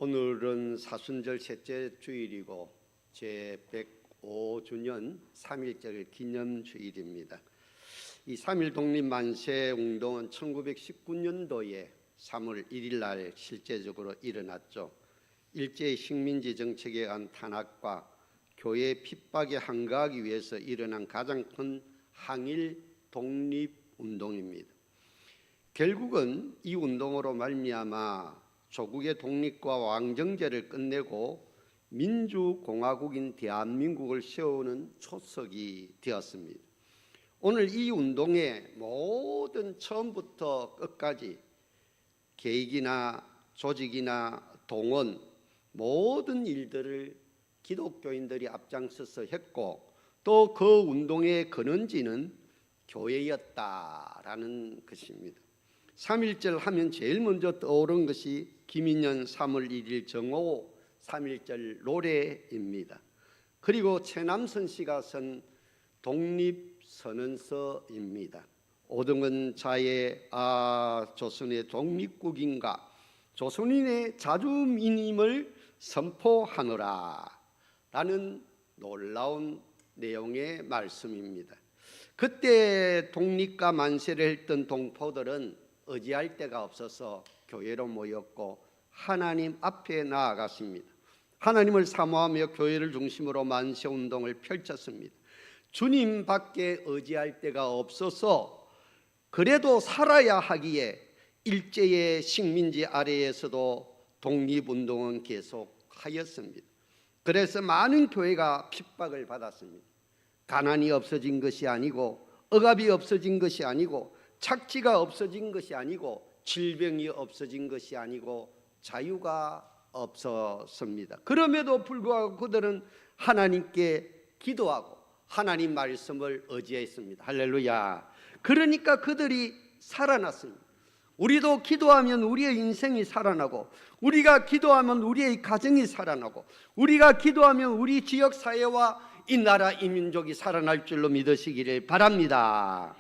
오늘은 사순절 셋째 주일이고 제105주년 3.1절 기념주일입니다. 이 3.1 독립만세 운동은 1919년도에 3월 1일 날 실제적으로 일어났죠. 일제의 식민지 정책에 의한 탄압과 교회 핍박에 항거하기 위해서 일어난 가장 큰 항일 독립운동입니다. 결국은 이 운동으로 말미암아 조국의 독립과 왕정제를 끝내고 민주공화국인 대한민국을 세우는 초석이 되었습니다. 오늘 이 운동의 모든 처음부터 끝까지 계획이나 조직이나 동원 모든 일들을 기독교인들이 앞장서서 했고 또 그 운동의 근원지는 교회였다라는 것입니다. 3.1절 하면 제일 먼저 떠오른 것이 김인년 3월 1일 정오 3.1절 노래입니다. 그리고 최남선 씨가 쓴 독립선언서입니다. 오등은 자의 조선의 독립국인가 조선인의 자주민임을 선포하노라 라는 놀라운 내용의 말씀입니다. 그때 독립과 만세를 했던 동포들은 의지할 데가 없어서 교회로 모였고 하나님 앞에 나아갔습니다. 하나님을 사모하며 교회를 중심으로 만세운동을 펼쳤습니다. 주님밖에 의지할 데가 없어서 그래도 살아야 하기에 일제의 식민지 아래에서도 독립운동은 계속하였습니다. 그래서 많은 교회가 핍박을 받았습니다. 가난이 없어진 것이 아니고 억압이 없어진 것이 아니고 착취가 없어진 것이 아니고 질병이 없어진 것이 아니고 자유가 없었습니다. 그럼에도 불구하고 그들은 하나님께 기도하고 하나님 말씀을 의지했습니다. 할렐루야. 그러니까 그들이 살아났습니다. 우리도 기도하면 우리의 인생이 살아나고 우리가 기도하면 우리의 가정이 살아나고 우리가 기도하면 우리 지역사회와 이 나라 이 민족이 살아날 줄로 믿으시기를 바랍니다.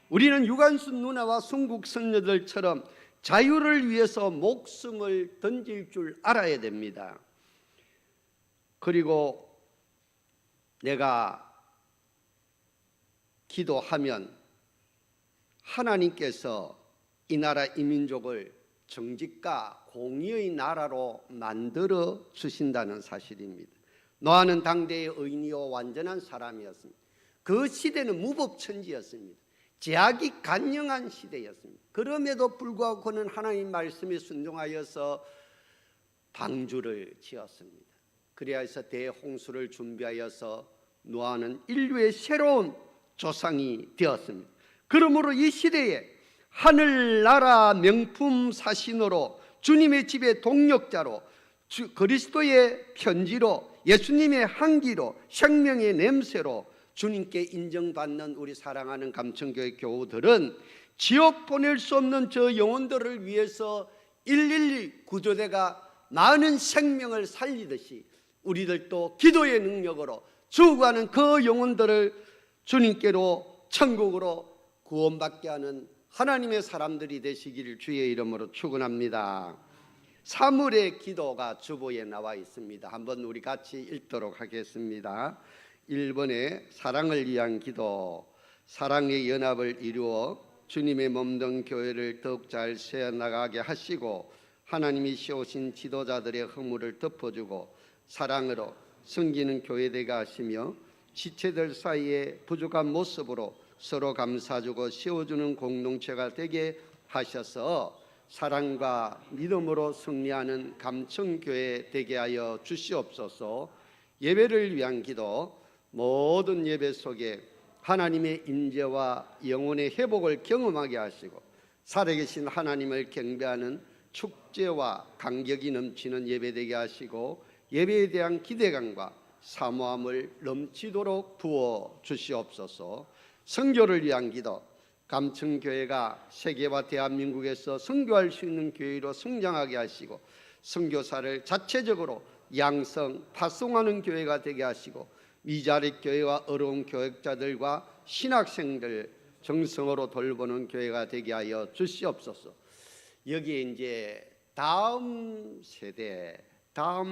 우리는 유관순 누나와 순국 선녀들처럼 자유를 위해서 목숨을 던질 줄 알아야 됩니다. 그리고 내가 기도하면 하나님께서 이 나라 이 민족을 정직과 공의의 나라로 만들어 주신다는 사실입니다. 노아는 당대의 의인이요 완전한 사람이었습니다. 그 시대는 무법천지였습니다. 제약이 간영한 시대였습니다. 그럼에도 불구하고 그는 하나님 말씀에 순종하여서 방주를 지었습니다. 그래서 대홍수를 준비하여서 노아는 인류의 새로운 조상이 되었습니다. 그러므로 이 시대에 하늘나라 명품 사신으로 주님의 집의 동력자로 그리스도의 편지로 예수님의 향기로 생명의 냄새로 주님께 인정받는 우리 사랑하는 감천교회 교우들은 지옥 보낼 수 없는 저 영혼들을 위해서 111 구조대가 많은 생명을 살리듯이 우리들도 기도의 능력으로 죽어가는 그 영혼들을 주님께로 천국으로 구원받게 하는 하나님의 사람들이 되시기를 주의 이름으로 축원합니다. 사물의 기도가 주보에 나와 있습니다. 한번 우리 같이 읽도록 하겠습니다. 1번에 사랑을 위한 기도, 사랑의 연합을 이루어 주님의 몸된 교회를 더욱 잘 세워나가게 하시고 하나님이 세우신 지도자들의 허물을 덮어주고 사랑으로 섬기는 교회 되게 하시며 지체들 사이에 부족한 모습으로 서로 감싸주고 세워주는 공동체가 되게 하셔서 사랑과 믿음으로 승리하는 감천교회 되게 하여 주시옵소서. 예배를 위한 기도, 모든 예배 속에 하나님의 인재와 영혼의 회복을 경험하게 하시고 살아계신 하나님을 경배하는 축제와 감격이 넘치는 예배 되게 하시고 예배에 대한 기대감과 사모함을 넘치도록 부어 주시옵소서. 선교를 위한 기도, 감천교회가 세계와 대한민국에서 선교할 수 있는 교회로 성장하게 하시고 선교사를 자체적으로 양성, 파송하는 교회가 되게 하시고 미자립 교회와 어려운 교역자들과 신학생들 정성으로 돌보는 교회가 되게 하여 주시옵소서. 여기에 이제 다음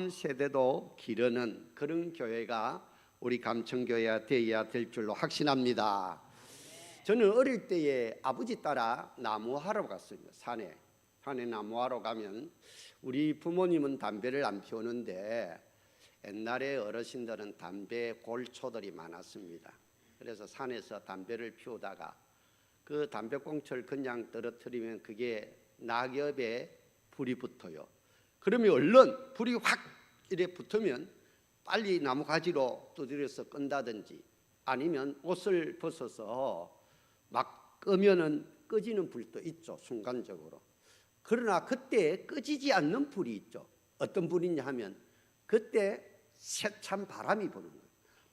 세대도 기르는 그런 교회가 우리 감천교회가 되어야 될 줄로 확신합니다. 저는 어릴 때에 아버지 따라 나무하러 갔습니다. 산에 나무하러 가면 우리 부모님은 담배를 안 피우는데 옛날에 어르신들은 담배 골초들이 많았습니다. 그래서 산에서 담배를 피우다가 그 담배꽁초를 그냥 떨어뜨리면 그게 낙엽에 불이 붙어요. 그러면 얼른 불이 확 이래 붙으면 빨리 나무가지로 두드려서 끈다든지 아니면 옷을 벗어서 막 끄면은 꺼지는 불도 있죠, 순간적으로. 그러나 그때 꺼지지 않는 불이 있죠. 어떤 불이냐 하면 그때 세찬 바람이 부는 거예요.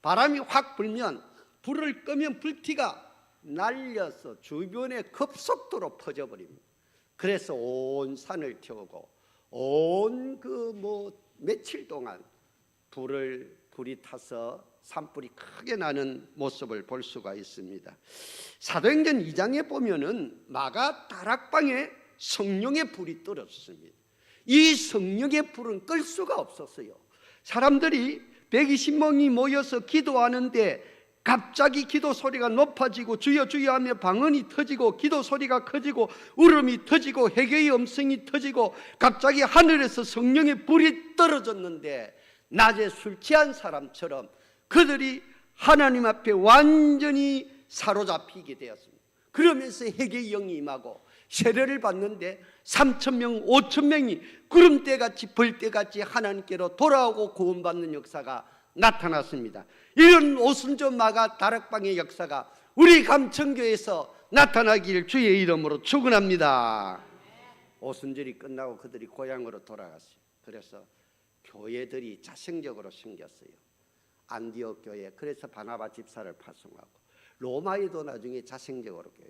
바람이 확 불면 불을 끄면 불티가 날려서 주변에 급속도로 퍼져버립니다. 그래서 온 산을 태우고 온 며칠 동안 불이 타서 산불이 크게 나는 모습을 볼 수가 있습니다. 사도행전 2장에 보면은 마가 다락방에 성령의 불이 떨어졌습니다. 이 성령의 불은 끌 수가 없었어요. 사람들이 120명이 모여서 기도하는데 갑자기 기도 소리가 높아지고 주여 주여 하며 방언이 터지고 기도 소리가 커지고 울음이 터지고 회개의 음성이 터지고 갑자기 하늘에서 성령의 불이 떨어졌는데 낮에 술 취한 사람처럼 그들이 하나님 앞에 완전히 사로잡히게 되었습니다. 그러면서 회개의 영이 임하고 세례를 받는데 3,000명, 5,000명이 구름대같이 벌떼같이 하나님께로 돌아오고 구원받는 역사가 나타났습니다. 이런 오순절 마가 다락방의 역사가 우리 감천교회에서 나타나길 주의 이름으로 축원합니다. 오순절이 끝나고 그들이 고향으로 돌아갔어요. 그래서 교회들이 자생적으로 생겼어요. 안디옥 교회, 그래서 바나바 집사를 파송하고 로마에도 나중에 자생적으로 교회.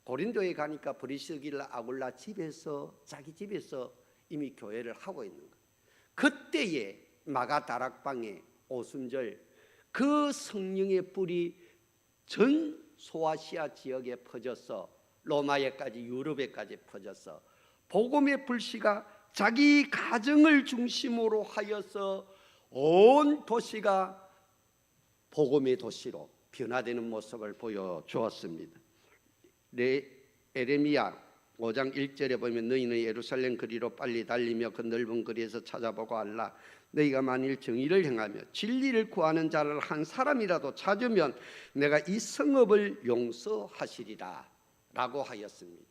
고린도에 가니까 브리스길라 아굴라 자기 집에서 이미 교회를 하고 있는 거예요. 그때에 마가 다락방에 오순절 그 성령의 불이 전 소아시아 지역에 퍼져서 로마에까지 유럽에까지 퍼져서 복음의 불씨가 자기 가정을 중심으로 하여서 온 도시가 복음의 도시로 변화되는 모습을 보여주었습니다. 에레미야 5장 1절에 보면 너희는 예루살렘 거리로 빨리 달리며 그 넓은 거리에서 찾아보고 알라. 너희가 만일 정의를 행하며 진리를 구하는 자를 한 사람이라도 찾으면 내가 이 성읍을 용서하시리라 라고 하였습니다.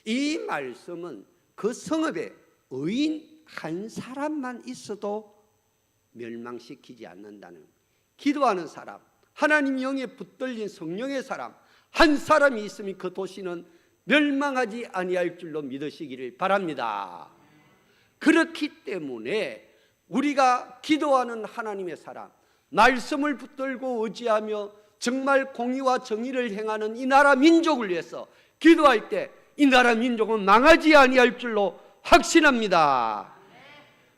이 말씀은 그 성읍에 의인 한 사람만 있어도 멸망시키지 않는다는, 기도하는 사람, 하나님 영에 붙들린 성령의 사람 한 사람이 있으면 그 도시는 멸망하지 아니할 줄로 믿으시기를 바랍니다. 그렇기 때문에 우리가 기도하는 하나님의 사람, 말씀을 붙들고 의지하며 정말 공의와 정의를 행하는 이 나라 민족을 위해서 기도할 때 이 나라 민족은 망하지 아니할 줄로 확신합니다.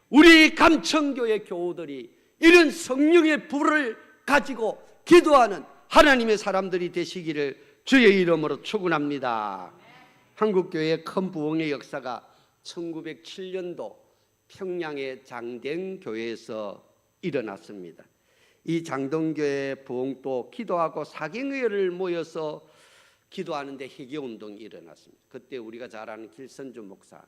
우리 감천교회 교우들이 이런 성령의 불을 가지고 기도하는 하나님의 사람들이 되시기를 주의 이름으로 축원합니다. 한국교회의 큰 부흥의 역사가 1907년도 평양의 장댕교회에서 일어났습니다. 이 장동교회 부흥도 기도하고 사경회를 모여서 기도하는데 회개운동이 일어났습니다. 그때 우리가 잘 아는 길선주 목사,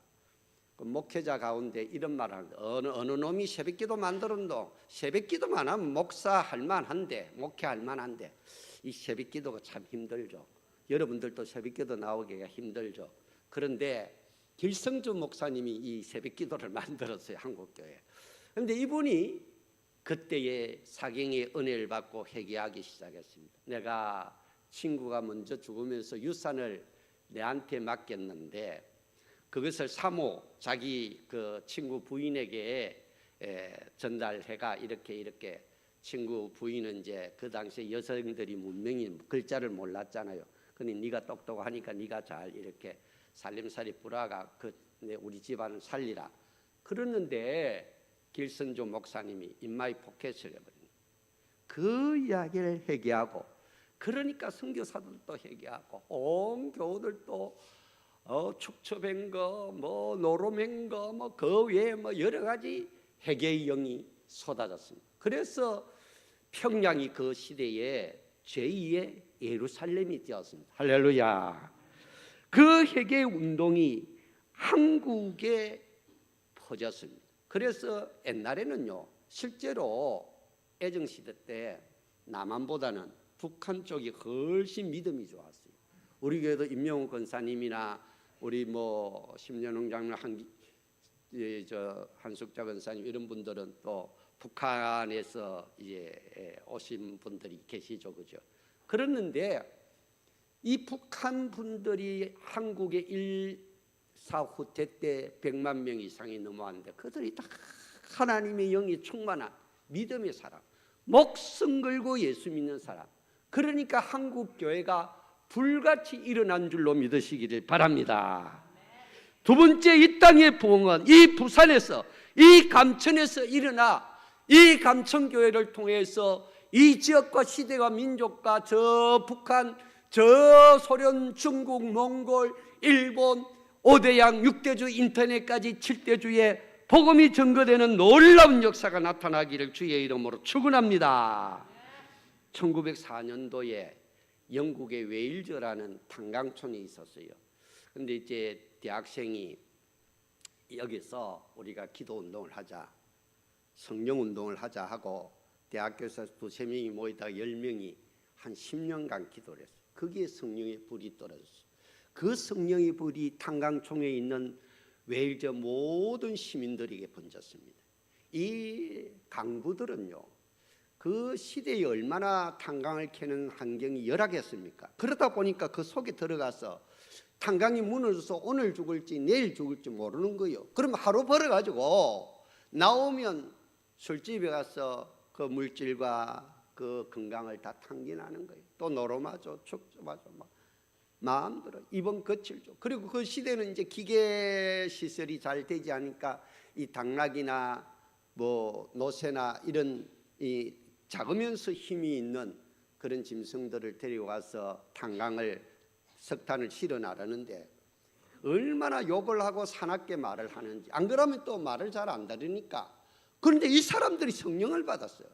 그 목회자 가운데 이런 말을 하는데 어느 놈이 새벽기도 만들었노? 새벽기도만 하면 목사 할만한데, 목회할 만한데 이 새벽기도가 참 힘들죠. 여러분들도 새벽기도 나오기가 힘들죠. 그런데 길성주 목사님이 이 새벽기도를 만들었어요, 한국교회. 그런데 이분이 그때의 사경의 은혜를 받고 회개하기 시작했습니다. 내가 친구가 먼저 죽으면서 유산을 내한테 맡겼는데 그것을 사모 자기 그 친구 부인에게 전달해가 이렇게 친구 부인은 이제 그 당시에 여성들이 문명이 글자를 몰랐잖아요. 그러니 네가 똑똑하니까 네가 잘 이렇게 살림살이 뿌라가 우리 집안을 살리라. 그러는데 길선조 목사님이 인마이 포켓을 해버립니다. 그 이야기를 회개하고, 그러니까 선교사들도 회개하고 온 교우들도 축첩한 거, 뭐 노름한 거, 뭐 그 외에 뭐 여러 가지 회개의 영이 쏟아졌습니다. 그래서 평양이 그 시대에 제2의 예루살렘이 되었습니다. 할렐루야. 그 회개 운동이 한국에 퍼졌습니다. 그래서 옛날에는요, 실제로 애정시대 때 남한보다는 북한 쪽이 훨씬 믿음이 좋았어요. 우리 교회도 임명훈 권사님이나 우리 뭐 심연홍 장로 한숙자 권사님 이런 분들은 또 북한에서 이제 오신 분들이 계시죠, 그죠? 그랬는데 이 북한 분들이 한국에 일사 후퇴 때 100만 명 이상이 넘어왔는데 그들이 다 하나님의 영이 충만한 믿음의 사람, 목숨 걸고 예수 믿는 사람. 그러니까 한국 교회가 불같이 일어난 줄로 믿으시기를 바랍니다. 두 번째, 이 땅의 부흥은 이 부산에서, 이 감천에서 일어나 이 감천교회를 통해서 이 지역과 시대와 민족과 저 북한, 저 소련, 중국, 몽골, 일본 5대양 6대주 인터넷까지 7대주에 복음이 전거되는 놀라운 역사가 나타나기를 주의 이름으로 축원합니다. 1904년도에 영국의 웨일즈라는 탄광촌이 있었어요. 근데 이제 대학생이 여기서 우리가 기도 운동을 하자, 성령 운동을 하자 하고 대학교에서 2~3명이 모이다가 10명이 한 10년간 기도를 했어요. 거기에 성령의 불이 떨어졌어요. 그 성령의 불이 탄광촌에 있는 웨일즈 모든 시민들에게 번졌습니다. 이 강부들은요, 그 시대에 얼마나 탄광을 캐는 환경이 열악했습니까? 그러다 보니까 그 속에 들어가서 탄광이 무너져서 오늘 죽을지 내일 죽을지 모르는 거예요. 그럼 하루 벌어가지고 나오면 술집에 가서 그 물질과 그 건강을 다 탕진하는 거예요. 또 노름하죠, 축조하죠, 막 마음대로 입은 거칠죠. 그리고 그 시대는 이제 기계 시설이 잘 되지 않으니까 이 당나귀나 뭐 노새나 이런 이 작으면서 힘이 있는 그런 짐승들을 데리고 가서 탄광을 석탄을 실어 나르는데 얼마나 욕을 하고 사납게 말을 하는지. 안 그러면 또 말을 잘 안 들으니까. 그런데 이 사람들이 성령을 받았어요.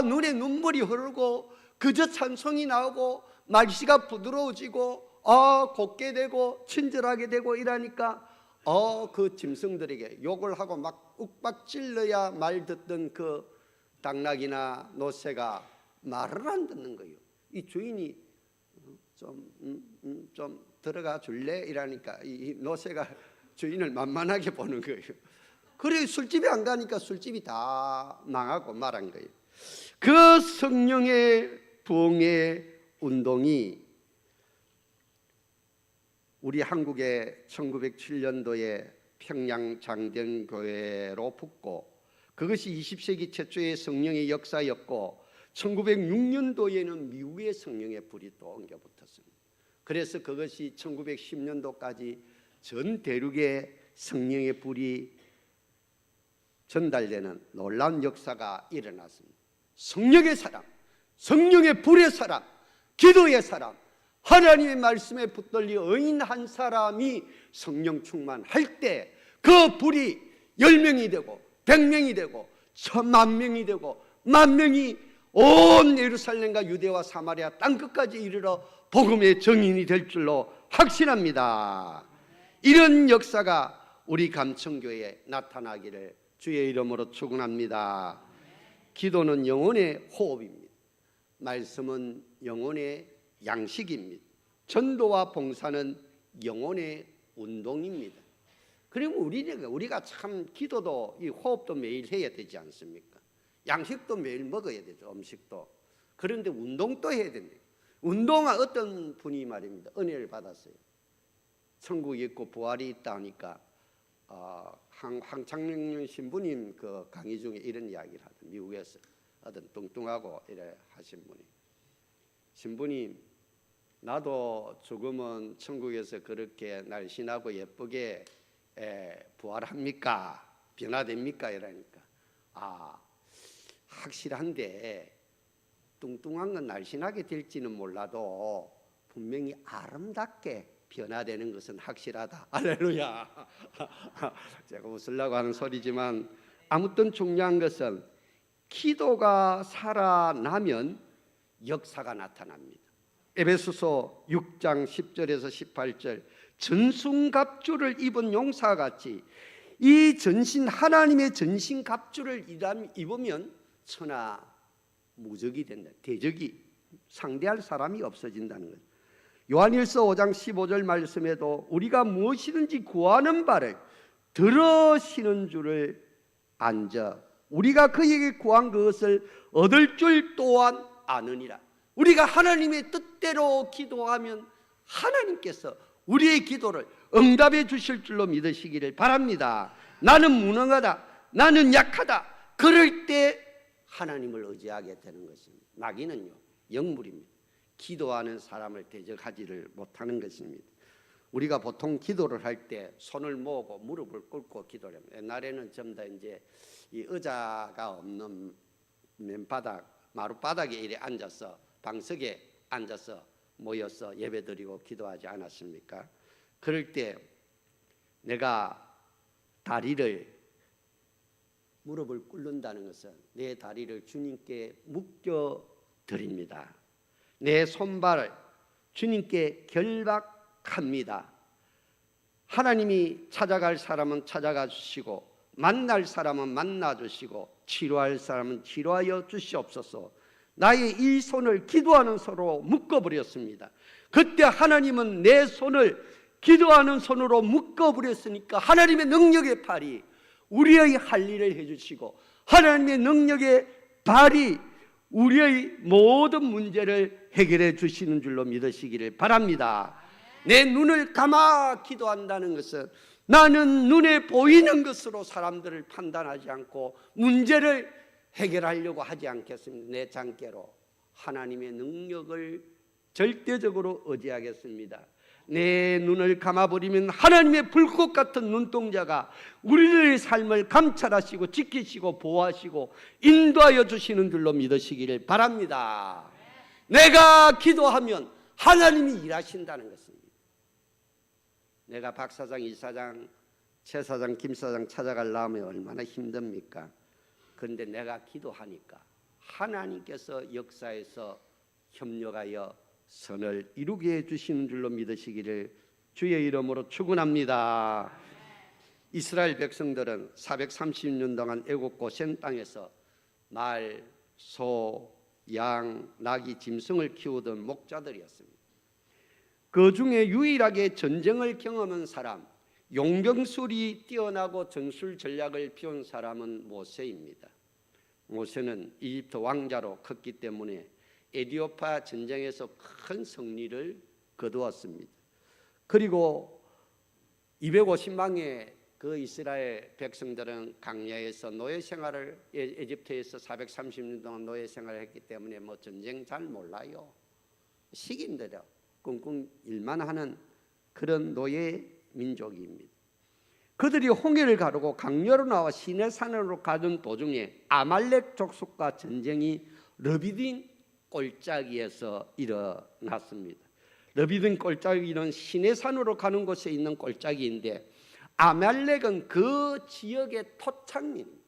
눈에 눈물이 흐르고 그저 찬송이 나오고 말씨가 부드러워지고 곱게 되고 친절하게 되고 이러니까 그 짐승들에게 욕을 하고 막 욱박 찔러야 말 듣던 그 당나귀나 노새가 말을 안 듣는 거예요. 이 주인이 좀 들어가 줄래? 이러니까 이 노새가 주인을 만만하게 보는 거예요. 그래 술집에 안 가니까 술집이 다 망하고 말한 거예요. 그 성령의 부흥의 운동이 우리 한국의 1907년도에 평양 장정교회로 붙고 그것이 20세기 최초의 성령의 역사였고 1906년도에는 미국의 성령의 불이 또 옮겨 붙었습니다. 그래서 그것이 1910년도까지 전 대륙에 성령의 불이 전달되는 놀라운 역사가 일어났습니다. 성령의 사람, 성령의 불의 사람, 기도의 사람, 하나님의 말씀에 붙들린 의인 한 사람이 성령 충만할 때 그 불이 10명이 되고 100명이 되고 10,000명이 되고 10,000명이 온 예루살렘과 유대와 사마리아 땅끝까지 이르러 복음의 증인이 될 줄로 확신합니다. 이런 역사가 우리 감천교회에 나타나기를 주의 이름으로 축원합니다. 기도는 영혼의 호흡입니다. 말씀은 영혼의 양식입니다. 전도와 봉사는 영혼의 운동입니다. 그러면 우리가 참 기도도 이 호흡도 매일 해야 되지 않습니까? 양식도 매일 먹어야 되죠, 음식도. 그런데 운동도 해야 됩니다. 운동은 어떤 분이 말입니다. 은혜를 받았어요. 천국이 있고 부활이 있다 하니까 황창룡 신부님 그 강의 중에 이런 이야기를 하던 미국에서 어떤 뚱뚱하고 이래 하신 분이 신부님 나도 죽으면 천국에서 그렇게 날씬하고 예쁘게 부활합니까? 변화됩니까? 이러니까 확실한데 뚱뚱한 건 날씬하게 될지는 몰라도 분명히 아름답게 변화되는 것은 확실하다. 할렐루야. 제가 웃으려고 하는 소리지만 아무튼 중요한 것은 기도가 살아나면 역사가 나타납니다. 에베소서 6장 10절에서 18절 전순갑주를 입은 용사와 같이 이 전신 하나님의 전신갑주를 입으면 천하 무적이 된다. 대적이 상대할 사람이 없어진다는 거예요. 요한일서 5장 15절 말씀에도 우리가 무엇이든지 구하는 바를 들으시는 줄을 안자 우리가 그에게 구한 그것을 얻을 줄 또한 아느니라. 우리가 하나님의 뜻대로 기도하면 하나님께서 우리의 기도를 응답해 주실 줄로 믿으시기를 바랍니다. 나는 무능하다, 나는 약하다, 그럴 때 하나님을 의지하게 되는 것입니다. 마귀는요 영물입니다. 기도하는 사람을 대적하지를 못하는 것입니다. 우리가 보통 기도를 할 때 손을 모으고 무릎을 꿇고 기도를 합니다. 옛날에는 전부 다 이제 이 의자가 없는 맨바닥, 마룻바닥에 이래 앉아서 방석에 앉아서 모여서 예배드리고 기도하지 않았습니까? 그럴 때 내가 다리를 무릎을 꿇는다는 것은 내 다리를 주님께 묶여 드립니다. 내 손발을 주님께 결박합니다. 하나님이 찾아갈 사람은 찾아가 주시고 만날 사람은 만나 주시고 치료할 사람은 치료하여 주시옵소서. 나의 이 손을 기도하는 손으로 묶어버렸습니다. 그때 하나님은 내 손을 기도하는 손으로 묶어버렸으니까 하나님의 능력의 발이 우리의 할 일을 해주시고 하나님의 능력의 발이 우리의 모든 문제를 해결해 주시는 줄로 믿으시기를 바랍니다. 내 눈을 감아 기도한다는 것은 나는 눈에 보이는 것으로 사람들을 판단하지 않고 문제를 해결하려고 하지 않겠습니다. 내 장께로 하나님의 능력을 절대적으로 의지하겠습니다. 내 눈을 감아버리면 하나님의 불꽃 같은 눈동자가 우리들의 삶을 감찰하시고 지키시고 보호하시고 인도하여 주시는 줄로 믿으시기를 바랍니다. 내가 기도하면 하나님이 일하신다는 것입니다. 내가 박 사장, 이 사장, 최 사장, 김 사장 찾아가려면 얼마나 힘듭니까? 그런데 내가 기도하니까 하나님께서 역사에서 협력하여 선을 이루게 해주시는 줄로 믿으시기를 주의 이름으로 축원합니다. 이스라엘 백성들은 430년 동안 애굽 고센 땅에서 말, 소, 양, 나귀, 짐승을 키우던 목자들이었습니다. 그 중에 유일하게 전쟁을 경험한 사람, 용병술이 뛰어나고 전술 전략을 피운 사람은 모세입니다. 모세는 이집트 왕자로 컸기 때문에 에디오파 전쟁에서 큰 승리를 거두었습니다. 그리고 250만의 그 이스라엘 백성들은 강야에서 노예 생활을 에집트에서 430년 동안 노예 생활을 했기 때문에 뭐 전쟁 잘 몰라요. 식인대로 끙끙 일만 하는 그런 노예 민족입니다. 그들이 홍해를 가르고 강야로 나와 시내산으로 가던 도중에 아말렉 족속과 전쟁이 르비딘 골짜기에서 일어났습니다. 르비딘 골짜기는 시내산으로 가는 곳에 있는 골짜기인데 아말렉은 그 지역의 토착민입니다.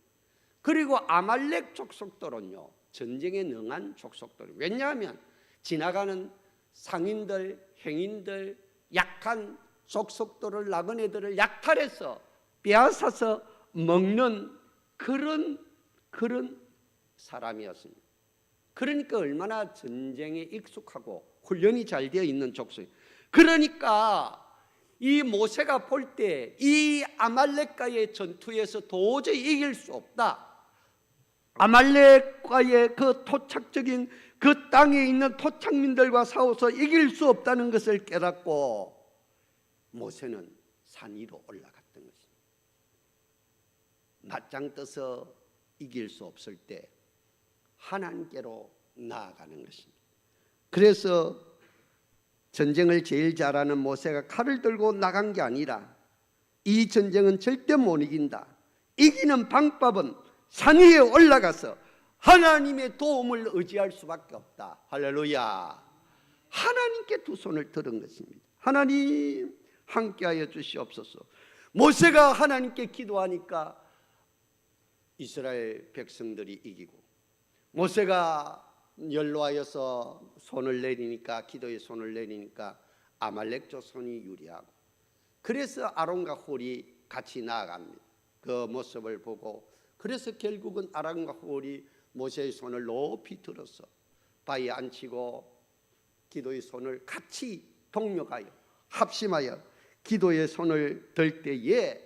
그리고 아말렉 족속들은요 전쟁에 능한 족속들. 왜냐하면 지나가는 상인들, 행인들, 약한 족속들을 나그네들을 약탈해서 빼앗아서 먹는 그런 사람이었습니다. 그러니까 얼마나 전쟁에 익숙하고 훈련이 잘 되어 있는 족속이에요. 그러니까 이 모세가 볼 때 이 아말렉과의 전투에서 도저히 이길 수 없다. 아말렉과의 그 토착적인 그 땅에 있는 토착민들과 싸워서 이길 수 없다는 것을 깨닫고 모세는 산 위로 올라갔던 것입니다. 맞짱 떠서 이길 수 없을 때 하나님께로 나아가는 것입니다. 그래서 전쟁을 제일 잘하는 모세가 칼을 들고 나간 게 아니라 이 전쟁은 절대 못 이긴다. 이기는 방법은 산 위에 올라가서 하나님의 도움을 의지할 수밖에 없다. 할렐루야. 하나님께 두 손을 들은 것입니다. 하나님 함께하여 주시옵소서. 모세가 하나님께 기도하니까 이스라엘 백성들이 이기고, 모세가 연로하여서 손을 내리니까, 기도의 손을 내리니까 아말렉 조선이 유리하고, 그래서 아론과 홀이 같이 나아갑니다. 그 모습을 보고, 그래서 결국은 아론과 홀이 모세의 손을 높이 들어서 바위에 앉히고 기도의 손을 같이 동력하여 합심하여 기도의 손을 들 때에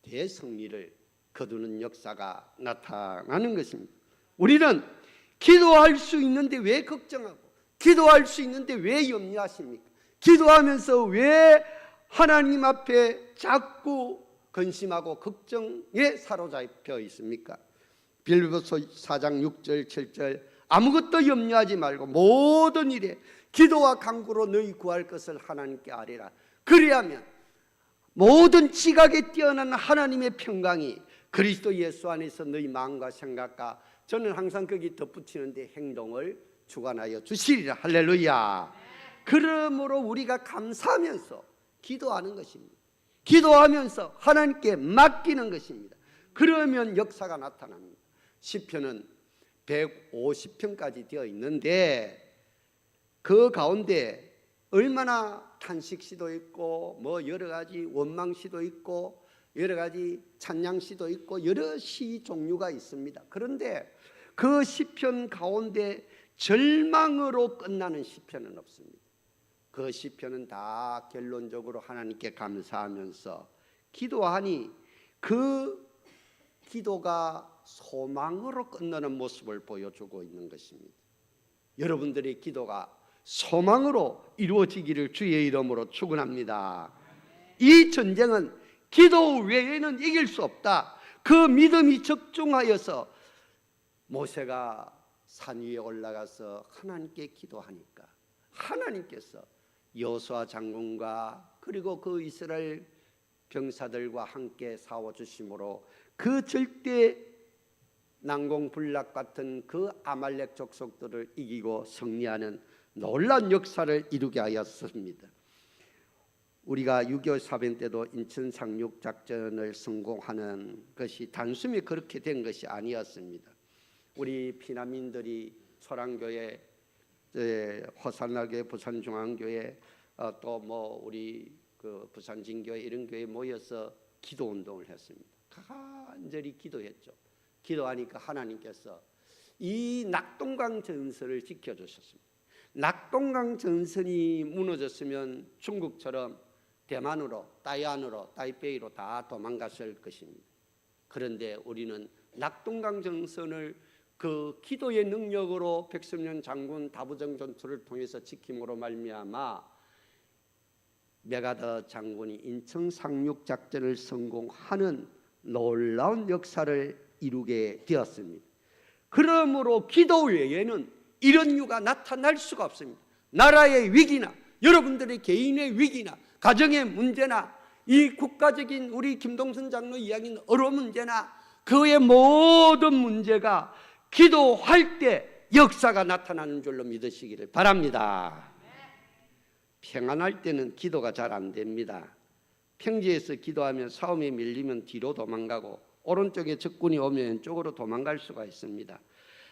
대승리를 거두는 역사가 나타나는 것입니다. 우리는 기도할 수 있는데 왜 걱정하고, 기도할 수 있는데 왜 염려하십니까? 기도하면서 왜 하나님 앞에 자꾸 근심하고 걱정에 사로잡혀 있습니까? 빌립보서 4장 6절 7절 아무것도 염려하지 말고 모든 일에 기도와 간구로 너희 구할 것을 하나님께 아뢰라. 그리하면 모든 지각에 뛰어난 하나님의 평강이 그리스도 예수 안에서 너희 마음과 생각과, 저는 항상 거기 덧붙이는데 행동을 주관하여 주시리라. 할렐루야. 그러므로 우리가 감사하면서 기도하는 것입니다. 기도하면서 하나님께 맡기는 것입니다. 그러면 역사가 나타납니다. 시편은 150편까지 되어 있는데 그 가운데 얼마나 탄식시도 있고 뭐 여러 가지 원망시도 있고 여러 가지 찬양시도 있고 여러 시 종류가 있습니다. 그런데 그 시편 가운데 절망으로 끝나는 시편은 없습니다. 그 시편은 다 결론적으로 하나님께 감사하면서 기도하니 그 기도가 소망으로 끝나는 모습을 보여주고 있는 것입니다. 여러분들의 기도가 소망으로 이루어지기를 주의 이름으로 축원합니다. 이 전쟁은 기도 외에는 이길 수 없다. 그 믿음이 적중하여서 모세가 산 위에 올라가서 하나님께 기도하니까 하나님께서 여호수아 장군과 그리고 그 이스라엘 병사들과 함께 싸워주심으로 그 절대 난공불락 같은 그 아말렉 족속들을 이기고 승리하는 놀라운 역사를 이루게 하였습니다. 우리가 6.25 사변 때도 인천 상륙 작전을 성공하는 것이 단순히 그렇게 된 것이 아니었습니다. 우리 피난민들이 소랑교회, 호산나교회, 부산중앙교회, 또 뭐 우리 그 부산진교회 이런 교회 모여서 기도 운동을 했습니다. 간절히 기도했죠. 기도하니까 하나님께서 이 낙동강 전선을 지켜주셨습니다. 낙동강 전선이 무너졌으면 중국처럼 대만으로, 따이안으로, 타이베이로 다 도망갔을 것입니다. 그런데 우리는 낙동강 전선을 그 기도의 능력으로 백성년 장군 다부정 전투를 통해서 지킴으로 말미암아 메가더 장군이 인천 상륙 작전을 성공하는 놀라운 역사를 이루게 되었습니다. 그러므로 기도 외에는 이런 이유가 나타날 수가 없습니다. 나라의 위기나 여러분들의 개인의 위기나 가정의 문제나 이 국가적인 우리 김동선 장로 이야기는 어려운 문제나 그의 모든 문제가 기도할 때 역사가 나타나는 줄로 믿으시기를 바랍니다. 평안할 때는 기도가 잘 안 됩니다. 평지에서 기도하면 싸움에 밀리면 뒤로 도망가고 오른쪽에 적군이 오면 왼쪽으로 도망갈 수가 있습니다.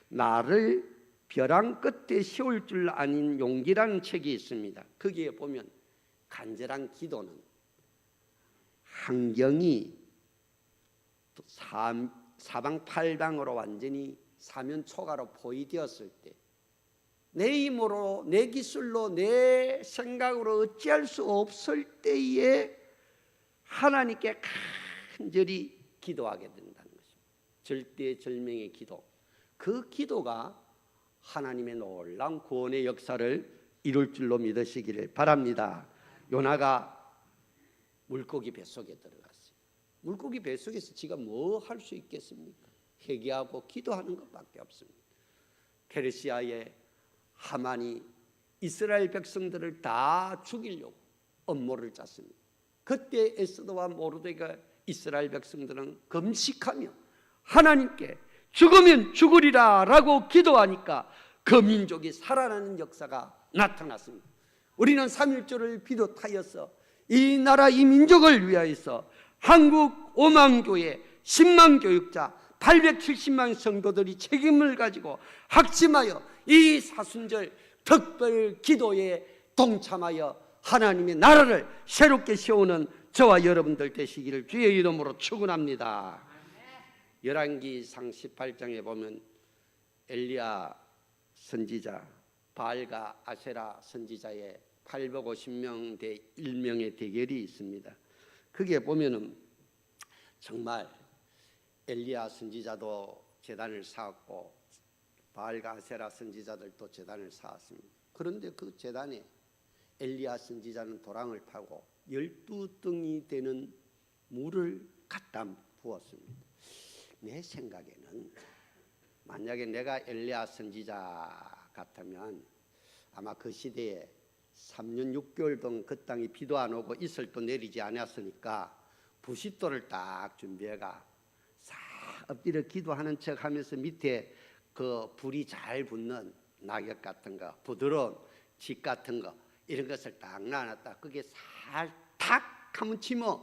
나를 벼랑 끝에 세울 줄 아는 용기라는 책이 있습니다. 거기에 보면 간절한 기도는 환경이 사방팔방으로 완전히 사면초가로 포위되었을 때 내 힘으로 내 기술로 내 생각으로 어찌할 수 없을 때에 하나님께 간절히 기도하게 된다는 것입니다. 절대절명의 기도, 그 기도가 하나님의 놀라운 구원의 역사를 이룰 줄로 믿으시기를 바랍니다. 요나가 물고기 뱃속에 들어갔어요. 물고기 뱃속에서 지가 뭐 할 수 있겠습니까? 회개하고 기도하는 것밖에 없습니다. 페르시아의 하만이 이스라엘 백성들을 다 죽이려고 음모를 짰습니다. 그때 에스더와 모르드가 이스라엘 백성들은 금식하며 하나님께 죽으면 죽으리라 라고 기도하니까 그 민족이 살아나는 역사가 나타났습니다. 우리는 3.1절을 비롯하여서 이 나라 이 민족을 위하여서 한국 5만 교회 10만 교육자 870만 성도들이 책임을 가지고 학심하여 이 사순절 특별 기도에 동참하여 하나님의 나라를 새롭게 세우는 저와 여러분들 되시기를 주의 이름으로 축원합니다. 열왕기상 18장에 보면 엘리야 선지자, 바알과 아세라 선지자의 850명 대 1명의 대결이 있습니다. 그게 보면은 정말 엘리야 선지자도 제단을 쌓았고 바알과 아세라 선지자들도 제단을 쌓았습니다. 그런데 그 제단에 엘리야 선지자는 도랑을 파고 12등이 되는 물을 갖다 부었습니다. 내 생각에는 만약에 내가 엘리야 선지자 같으면 아마 그 시대에 3년 6개월 동안 그 땅에 비도 안 오고 이슬도 내리지 않았으니까 부싯돌을 딱 준비해가 싹 엎드려 기도하는 척 하면서 밑에 그 불이 잘 붙는 낙엽 같은 거, 부드러운 집 같은 거 이런 것을 딱 놔놨다. 그게 살탁 하면 치면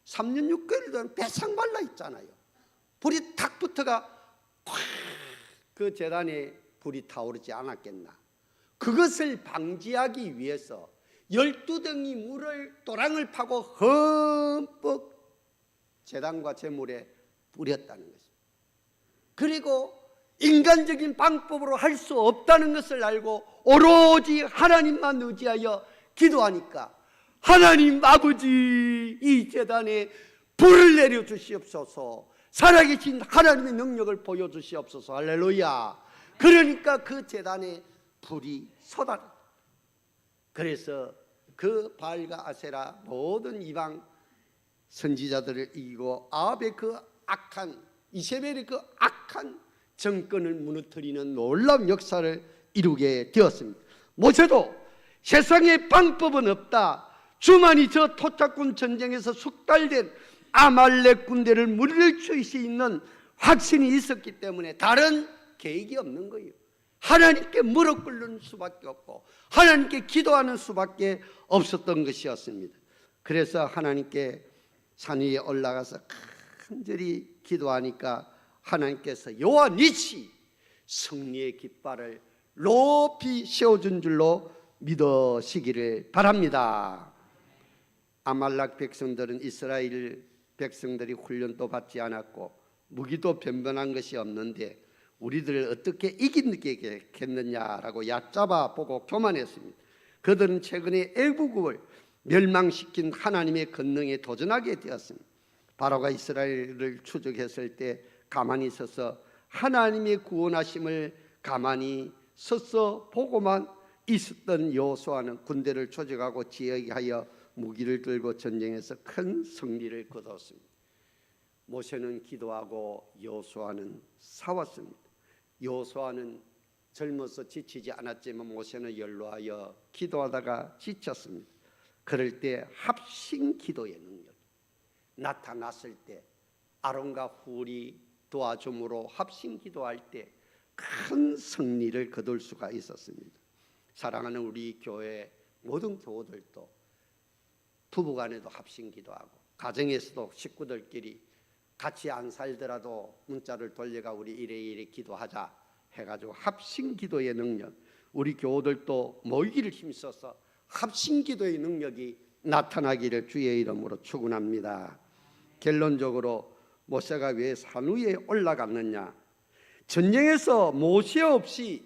3년 6개월 동안 배상 발라 있잖아요. 불이 탁 붙어가 그 재단에 불이 타오르지 않았겠나. 그것을 방지하기 위해서 12덩이 물을 도랑을 파고 흠뻑 재단과 제물에 뿌렸다는 것입니다. 그리고 인간적인 방법으로 할 수 없다는 것을 알고 오로지 하나님만 의지하여 기도하니까 하나님 아버지 이 재단에 불을 내려주시옵소서, 살아계신 하나님의 능력을 보여주시옵소서. 할렐루야. 그러니까 그 재단에 불이 쏟아졌다. 그래서 그 바알과 아세라 모든 이방 선지자들을 이기고 아합의 그 악한 이세벨의 그 악한 정권을 무너뜨리는 놀라운 역사를 이루게 되었습니다. 모세도 세상에 방법은 없다, 주만이 저 토착군 전쟁에서 숙달된 아말렉 군대를 물리칠 수 있는 확신이 있었기 때문에 다른 계획이 없는 거예요. 하나님께 무릎 꿇는 수밖에 없고 하나님께 기도하는 수밖에 없었던 것이었습니다. 그래서 하나님께 산 위에 올라가서 간절히 기도하니까 하나님께서 여호와 니시 승리의 깃발을 높이 세워준 줄로 믿으시기를 바랍니다. 아말렉 백성들은 이스라엘 백성들이 훈련도 받지 않았고 무기도 변변한 것이 없는데 우리들을 어떻게 이기겠느냐라고 얕잡아 보고 교만했습니다. 그들은 최근에 애국을 멸망시킨 하나님의 권능에 도전하게 되었습니다. 바로가 이스라엘을 추적했을 때 가만히 있어서 하나님의 구원하심을 가만히 서서 보고만 있었던 여호수아는 군대를 조직하고 지휘하여 무기를 들고 전쟁에서 큰 승리를 거뒀습니다. 모세는 기도하고 여호수아는 싸웠습니다. 여호수아는 젊어서 지치지 않았지만 모세는 연로하여 기도하다가 지쳤습니다. 그럴 때 합심 기도의 능력 나타났을 때 아론과 훌이 도와줌으로 합심 기도할 때 큰 승리를 거둘 수가 있었습니다. 사랑하는 우리 교회 모든 교우들도 부부간에도 합심 기도하고 가정에서도 식구들끼리 같이 안 살더라도 문자를 돌려가 우리 이래 기도하자 해가지고 합심 기도의 능력, 우리 교우들도 모이기를 힘써서 합심 기도의 능력이 나타나기를 주의 이름으로 축원합니다. 결론적으로 모세가 왜 산 위에 올라갔느냐? 전쟁에서 모세 없이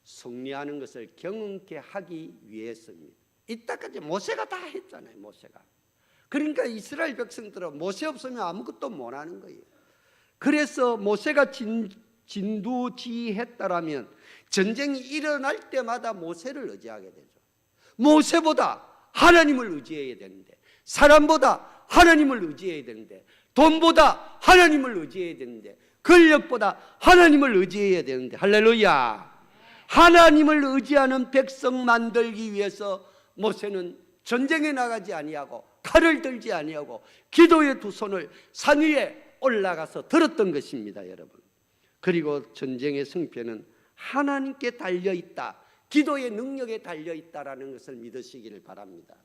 승리하는 것을 경험케 하기 위해서입니다. 이때까지 모세가 다 했잖아요. 모세가. 그러니까 이스라엘 백성들은 모세 없으면 아무것도 못하는 거예요. 그래서 모세가 진두지휘했다라면 전쟁이 일어날 때마다 모세를 의지하게 되죠. 모세보다 하나님을 의지해야 되는데, 사람보다 하나님을 의지해야 되는데, 돈보다 하나님을 의지해야 되는데, 권력보다 하나님을 의지해야 되는데, 할렐루야. 하나님을 의지하는 백성 만들기 위해서 모세는 전쟁에 나가지 아니하고 칼을 들지 아니하고 기도의 두 손을 산 위에 올라가서 들었던 것입니다, 여러분. 그리고 전쟁의 승패는 하나님께 달려있다, 기도의 능력에 달려 있다라는 것을 믿으시기를 바랍니다.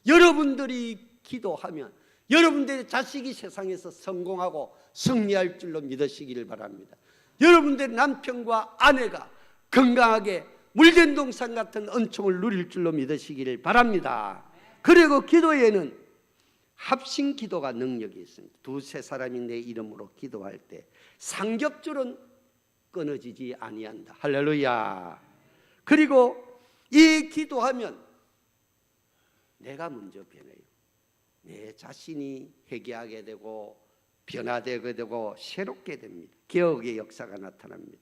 여러분들이 기도하면 여러분들의 자식이 세상에서 성공하고 승리할 줄로 믿으시기를 바랍니다. 여러분들의 남편과 아내가 건강하게 물된 동산 같은 은총을 누릴 줄로 믿으시기를 바랍니다. 그리고 기도에는 합심 기도가 능력이 있습니다. 두세 사람이 내 이름으로 기도할 때 상겹줄은 끊어지지 아니한다. 할렐루야. 그리고 이 기도하면 내가 먼저 변해요. 내 자신이 회개하게 되고 변화되게 되고 새롭게 됩니다. 개혁의 역사가 나타납니다.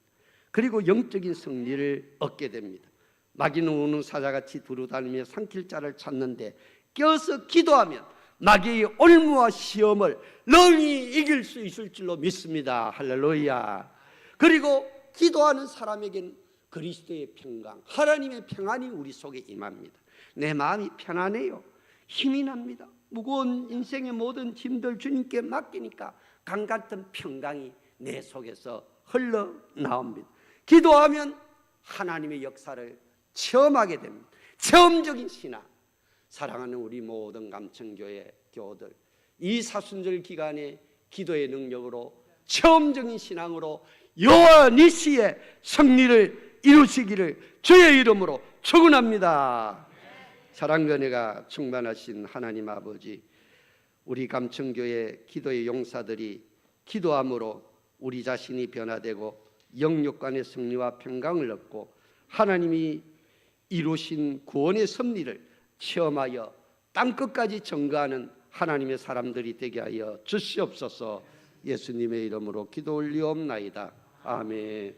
그리고 영적인 승리를 얻게 됩니다. 마귀는 우는 사자같이 두루다니며 삼킬 자를 찾는데 껴서 기도하면 마귀의 올무와 시험을 능히 이길 수 있을 줄로 믿습니다. 할렐루야. 그리고 기도하는 사람에게는 그리스도의 평강, 하나님의 평안이 우리 속에 임합니다. 내 마음이 편안해요. 힘이 납니다. 무거운 인생의 모든 짐들 주님께 맡기니까 강 같은 평강이 내 속에서 흘러나옵니다. 기도하면 하나님의 역사를 체험하게 됩니다. 체험적인 신앙. 사랑하는 우리 모든 감천교회 교우들, 이 사순절 기간에 기도의 능력으로 체험적인 신앙으로 여호와 니시의 승리를 이루시기를 주의 이름으로 축원합니다. 사랑과 은혜가 충만하신 하나님 아버지, 우리 감천교회 기도의 용사들이 기도함으로 우리 자신이 변화되고 영육간의 승리와 평강을 얻고 하나님이 이루신 구원의 섭리를 체험하여 땅끝까지 전가하는 하나님의 사람들이 되게 하여 주시옵소서. 예수님의 이름으로 기도 올리옵나이다. 아멘.